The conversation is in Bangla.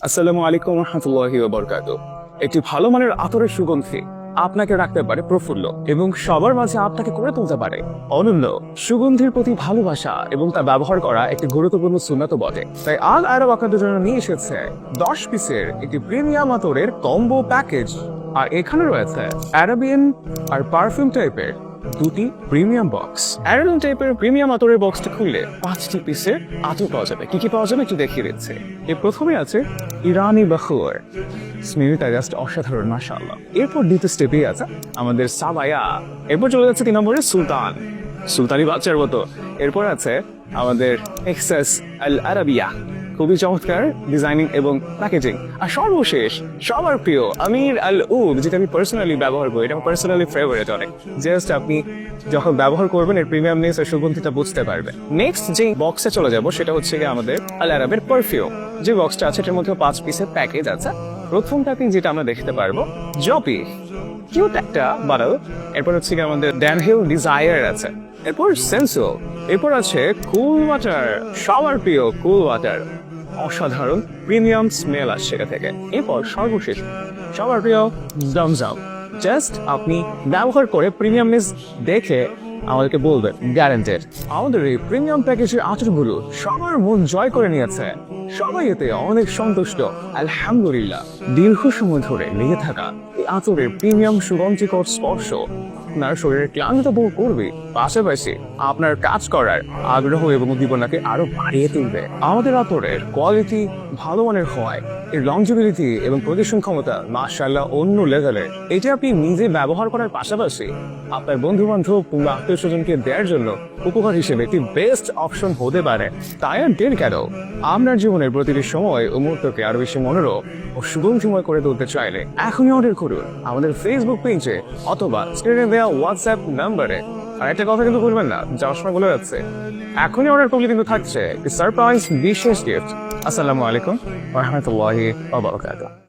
আসসালামু আলাইকুম রহমতুল্লাহি ওয়া বারাকাতুহু। একটি ভালো মানের আতরের সুগন্ধি আপনাকে রাখতে পারে প্রফুল্ল এবং সবার মাঝে আপনাকে করে তুলতে পারে অনন্য। সুগন্ধির প্রতি ভালোবাসা এবং তা ব্যবহার করা একটি গুরুত্বপূর্ণ সুন্নাত বটে। তাই আল আরব আপনাদের জন্য নিয়ে এসেছে 10 পিসের একটি প্রিমিয়াম আতরের কম্বো প্যাকেজ। আর এখানে রয়েছে অ্যারাবিয়ান আর পারফিউম টাইপের দুটি প্রিমিয়াম বক্স। অ্যারাবিয়ান টাইপের প্রিমিয়াম আতরের বক্সটা খুললে 5টি পিসের আতর পাওয়া যাবে। কি পাওয়া যাবে একটু দেখিয়ে দিচ্ছে। এর প্রথমে আছে ইরানি বাখুর, স্মেলটা জাস্ট অসাধারণ মাশাআল্লাহ। এরপর দ্বিতীয় স্টেপে আছে আমাদের সাবায়া। এরপর চলে যাচ্ছে 3 নম্বরে সুলতান, সুলতানি বাচ্চার মতো। এরপর আছে আমাদের এক্সেস আল আরাবিয়া, খুবই চমৎকার ডিজাইনিং এবং প্যাকেজিং। আর সর্বশেষ সবার প্রিয় আমির আল উদ, যেটা আমি পার্সোনালি ব্যবহার করি, এটা আমার পার্সোনালি ফেভারিট অনেক। জাস্ট আপনি যখন ব্যবহার করবেন এর প্রিমিয়ামনেস আর সুগন্ধিটা বুঝতে পারবেন। নেক্সট যে বক্সে চলে যাব সেটা হচ্ছে আমাদের আল আরবের পারফিউম। যে বক্সটা আছে এটার মধ্যে 5 পিসের প্যাকেজ আছে। প্রথম প্যাকিং যেটা আমরা দেখতে পারবো জপি, কিউট একটা বাটল। এরপর হচ্ছে আমাদের ড্যানহিল ডিজায়ার আছে। এরপর সেন্সুয়াল। এরপর আছে কুল ওয়াটার, সবার প্রিয় কুল ওয়াটার, অসাধারণ প্রিমিয়াম স্মেল আসছে এটা থেকে। এরপর সর্বশেষ সবার প্রিয় জমজম। জাস্ট আপনি ব্যবহার করে প্রিমিয়ামনেস দেখে আমাদেরকে বলবেন, গ্যারান্টেড। আমাদের এই প্রিমিয়াম প্যাকেজের আতরগুলো সবার মন জয় করে নিয়েছে, সবাই এতে অনেক সন্তুষ্ট আলহামদুলিল্লাহ। দীর্ঘ সময় ধরে লেগে থাকা এই আতরের প্রিমিয়াম সুগন্ধিকর স্পর্শ আপনার শরীরের ক্লান্তিতা দূর করবে, পাশাপাশি আপনার কাজ করার আগ্রহ এবং উদ্দীপনাকে আরো বাড়িয়ে তুলবে। আমাদের আতরের কোয়ালিটি ভালো মানের হওয়ায় এর লংজিবিলিটি এবং প্রদর্শন ক্ষমতা মাশাআল্লাহ অন্য লেভেলের। এটা আপনি নিজে ব্যবহার করার পাশাপাশি আপনার বন্ধু বান্ধব কিংবা আত্মীয় স্বজনকে দেওয়ার জন্য উপহার হিসেবে একটি বেস্ট অপশন হতে পারে। তাই আর দেরি কেন? আপনার জীবনের প্রতিটি সময় ও মুহূর্তকে আরো বেশি মনোরম ও সুগন্ধিময় করে তুলতে চাইলে এখনই অর্ডার করুন আমাদের ফেসবুক পেজে অথবা স্ক্রিনে দেওয়া হোয়াটসঅ্যাপ নাম্বারে। আর একটা কথা কিন্তু বলবেন না, যাওয়ার সময় বলে যাচ্ছে, এখনই অর্ডার করলে কিন্তু থাকছে সারপ্রাইজ বিশেষ গিফট। আসসালামু আলাইকুম ওয়া রাহমাতুল্লাহি ওয়া বারাকাতুহু।